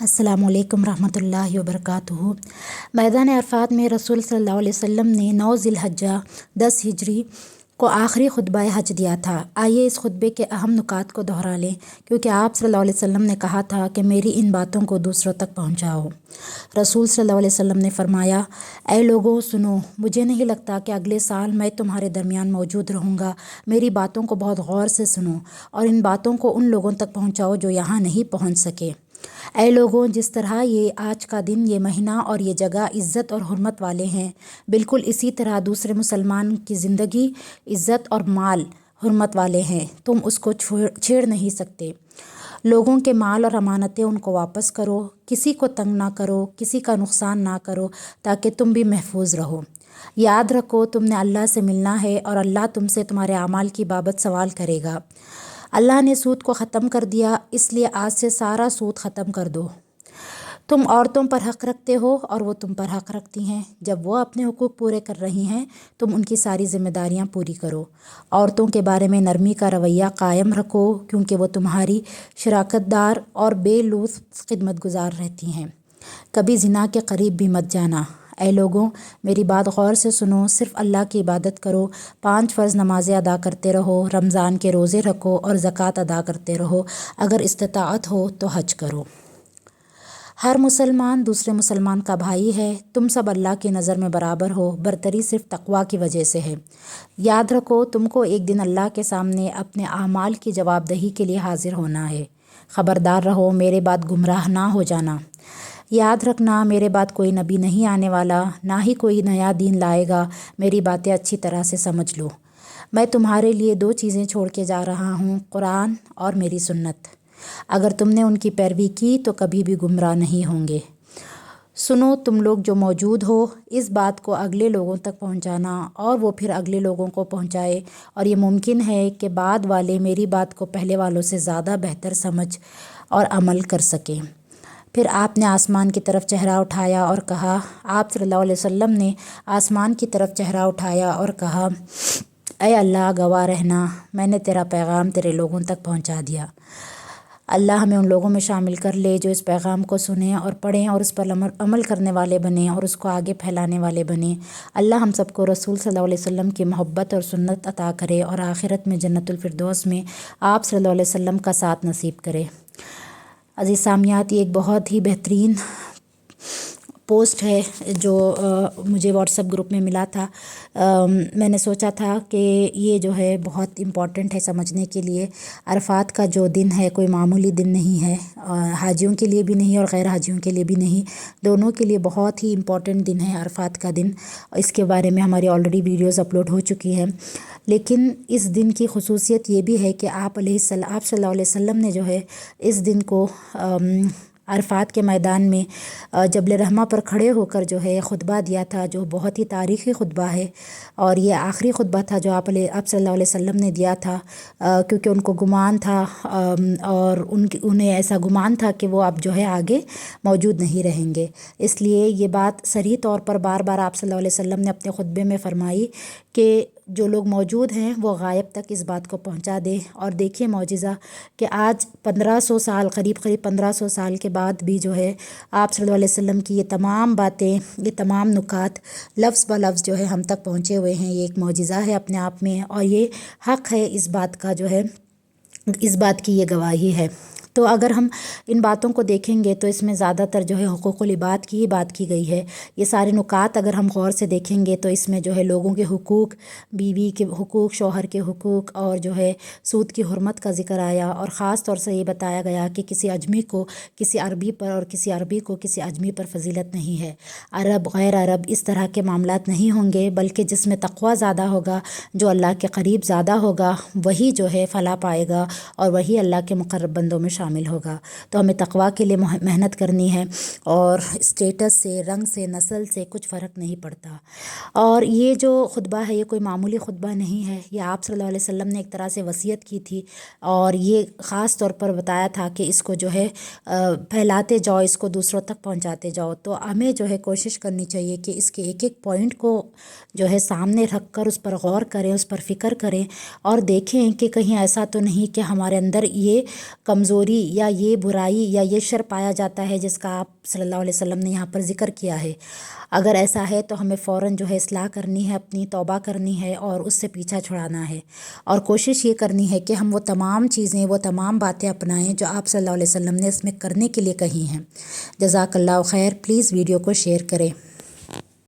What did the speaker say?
अस्सलामु अलैकुम रहमतुल्लाहि व बरकातुहू। मैदान अरफात में रसूल सल्लल्लाहु अलैहि वसल्लम ने 9 ज़िलहज्जा 10 हिजरी को आखिरी खुतबा हज दिया था। आइए इस खुतबे के अहम नुकात को दोहरा लें, क्योंकि आप सल्लल्लाहु अलैहि वसल्लम ने कहा था कि मेरी इन बातों को दूसरों तक पहुँचाओ। रसूल सल्लल्लाहु अलैहि वसल्लम ने फरमाया, ऐ लोगों सुनो, मुझे नहीं लगता कि अगले साल मैं तुम्हारे दरमियान मौजूद रहूँगा। मेरी बातों को बहुत गौर से सुनो और इन बातों को उन लोगों तक पहुँचाओ जो यहाँ नहीं पहुँच सके। ऐ लोगों, जिस तरह ये आज का दिन, ये महीना और ये जगह इज़्ज़त और हुर्मत वाले हैं, बिल्कुल इसी तरह दूसरे मुसलमान की ज़िंदगी इज़्ज़त और माल हुर्मत वाले हैं। तुम उसको छेड़ नहीं सकते। लोगों के माल और अमानतें उनको वापस करो, किसी को तंग ना करो, किसी का नुकसान ना करो, ताकि तुम भी महफूज रहो। याद रखो, तुमने अल्लाह से मिलना है और अल्लाह तुमसे तुम्हारे अमाल की बाबत सवाल करेगा। अल्लाह ने सूद को ख़त्म कर दिया, इसलिए आज से सारा सूद ख़त्म कर दो। तुम औरतों पर हक़ रखते हो और वो तुम पर हक़ रखती हैं। जब वो अपने हुकूक पूरे कर रही हैं, तुम उनकी सारी ज़िम्मेदारियां पूरी करो। औरतों के बारे में नरमी का रवैया कायम रखो, क्योंकि वो तुम्हारी शराकतदार और बेलूस खिदमत गुजार रहती हैं। कभी ज़िना के करीब भी मत जाना। ऐ लोगों, मेरी बात गौर से सुनो, सिर्फ़ अल्लाह की इबादत करो, 5 फ़र्ज़ नमाज़ें अदा करते रहो, रमज़ान के रोज़े रखो और ज़कात अदा करते रहो। अगर इस्तिताअत हो तो हज करो। हर मुसलमान दूसरे मुसलमान का भाई है। तुम सब अल्लाह की नज़र में बराबर हो। बरतरी सिर्फ़ तक़वा की वजह से है। याद रखो, तुमको एक दिन अल्लाह के सामने अपने आमाल की जवाबदही के लिए हाज़िर होना है। ख़बरदार रहो, मेरे बाद गुमराह ना हो जाना। याद रखना, मेरे बाद कोई नबी नहीं आने वाला, ना ही कोई नया दीन लाएगा। मेरी बातें अच्छी तरह से समझ लो। मैं तुम्हारे लिए 2 चीज़ें छोड़ के जा रहा हूँ, कुरान और मेरी सुन्नत। अगर तुमने उनकी पैरवी की तो कभी भी गुमराह नहीं होंगे। सुनो, तुम लोग जो मौजूद हो, इस बात को अगले लोगों तक पहुँचाना और वो फिर अगले लोगों को पहुँचाए, और ये मुमकिन है कि बाद वाले मेरी बात को पहले वालों से ज़्यादा बेहतर समझ और अमल कर सकें। फिर आपने आसमान की तरफ चेहरा उठाया और कहा, आप सल्लल्लाहु अलैहि वसल्लम ने आसमान की तरफ चेहरा उठाया और कहा, ऐ अल्लाह, गवाह रहना, मैंने तेरा पैगाम तेरे लोगों तक पहुंचा दिया। अल्लाह हमें उन लोगों में शामिल कर ले जो इस पैगाम को सुने और पढ़ें और उस पर अमल करने वाले बने और उसको आगे फैलाने वाले बने। अल्लाह हम सबको रसूल सल्लल्लाहु अलैहि वसल्लम की मोहब्बत और सुन्नत अता करे और आखिरत में जन्नतुल फिरदौस में आप सल्लल्लाहु अलैहि वसल्लम का साथ नसीब करे। अज़ीज़ सामियात, ये एक बहुत ही बेहतरीन पोस्ट है जो मुझे व्हाट्सएप ग्रुप में मिला था। मैंने सोचा था कि ये जो है बहुत इम्पॉर्टेंट है समझने के लिए। अरफात का जो दिन है कोई मामूली दिन नहीं है, हाजियों के लिए भी नहीं और गैर हाजियों के लिए भी नहीं, दोनों के लिए बहुत ही इम्पॉर्टेंट दिन है अरफात का दिन। इसके बारे में हमारी ऑलरेडी वीडियोज़ अपलोड हो चुकी हैं। लेकिन इस दिन की खुसूसियत ये भी है कि आप सल्लल्लाहु अलैहि वसल्लम ने जो है इस दिन को अरफात के मैदान में जबल रहमा पर खड़े होकर जो है खुतबा दिया था, जो बहुत ही तारीख़ी खुतबा है। और ये आखिरी खुतबा था जो आप सल्लल्लाहु अलैहि वसल्लम ने दिया था, क्योंकि उनको गुमान था और उन्हें ऐसा गुमान था कि वो अब जो है आगे मौजूद नहीं रहेंगे। इसलिए ये बात सही तौर पर बार बार आप सल्लल्लाहु अलैहि वसल्लम ने अपने खुतबे में फ़रमाई कि जो लोग मौजूद हैं वो गायब तक इस बात को पहुंचा दें। और देखिए मौजिज़ा कि आज 1500 साल, करीब 1500 साल के बाद भी जो है आप सल्लल्लाहु अलैहि वसल्लम की ये तमाम बातें, ये तमाम नुकात लफ्ज़ ब लफ्ज़ जो है हम तक पहुँचे हुए हैं। ये एक मौजिज़ा है अपने आप में, और ये हक़ है इस बात का, जो है इस बात की ये गवाही है। तो अगर हम इन बातों को देखेंगे तो इसमें ज़्यादातर जो है हुकूकुल इबाद की ही बात की गई है। ये सारे नुकात अगर हम गौर से देखेंगे तो इसमें जो है लोगों के हुकूक, बीवी के हुकूक, शौहर के हुकूक और जो है सूद की हुर्मत का ज़िक्र आया। और ख़ास तौर से ये बताया गया कि किसी अजमी को किसी अरबी पर और किसी अरबी को किसी अजमी पर फजीलत नहीं है। अरब गैर अरब इस तरह के मामलात नहीं होंगे, बल्कि जिसमें तक़वा ज़्यादा होगा, जो अल्लाह के करीब ज़्यादा होगा, वही जो है फ़लाह पाएगा और वही अल्लाह के मुक़र्रब बंदों में शामिल होगा। तो हमें तक़वा के लिए मेहनत करनी है, और स्टेटस से, रंग से, नस्ल से कुछ फ़र्क नहीं पड़ता। और ये जो खुतबा है ये कोई मामूली खुतबा नहीं है। ये आप सल्लल्लाहु अलैहि वसल्लम ने एक तरह से वसीयत की थी, और ये ख़ास तौर पर बताया था कि इसको जो है फैलाते जाओ, इसको दूसरों तक पहुंचाते जाओ। तो हमें जो है कोशिश करनी चाहिए कि इसके एक एक पॉइंट को जो है सामने रख कर उस पर गौर करें, उस पर फ़िक्र करें और देखें कि कहीं ऐसा तो नहीं कि हमारे अंदर ये कमज़ोरी خوبی یا یہ برائی یا یہ شر پایا جاتا ہے جس کا آپ صلی اللہ علیہ وسلم نے یہاں پر ذکر کیا ہے، اگر ایسا ہے تو ہمیں فوراً جو ہے اصلاح کرنی ہے، اپنی توبہ کرنی ہے اور اس سے پیچھا چھڑانا ہے، اور کوشش یہ کرنی ہے کہ ہم وہ تمام چیزیں، وہ تمام باتیں اپنائیں جو آپ صلی اللہ علیہ وسلم نے اس میں کرنے کے لیے کہی ہیں۔ جزاک اللہ خیر۔ پلیز ویڈیو کو شیئر کریں۔